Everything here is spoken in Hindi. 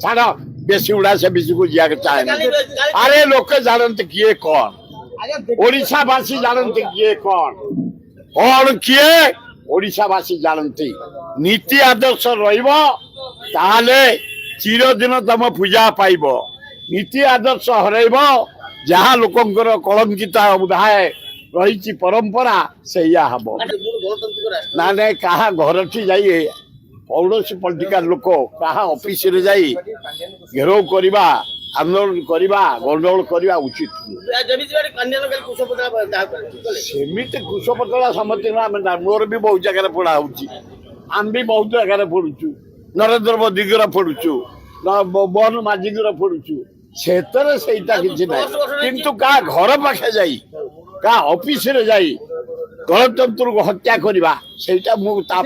छाड़ बेसी उड़ा से बेसी को जिया चाहे अरे लोक जानते किए कौन ओडिशावासी जानते किए कौन किए ओडिशावासी जानते नीति आदर्श रहा चिरदिन तुम पूजा पाइब नीति आदर्श हरइब जहाँ लोकंर कलंकित उदाय रही परंपरा से हम ना ना क्या घर जाइए पड़ोशी पॉलिटिकल लोक क्या ऑफिस रे जाई घेराव करवा आंदोलन करवा गंडगोल करवा उचित सेमित कुशपतला समझ मोर भी बहुत जगह पढ़ा आम भी बहुत जगह पढ़ुचु नरेंद्र मोदी पढ़ुचु मोहन माझी पढ़ुचु सेटा किसी ना किंतु का घर पाखे जाई का ऑफिस रे जाई गणतंत्र को हत्या करवा सेटा मु ता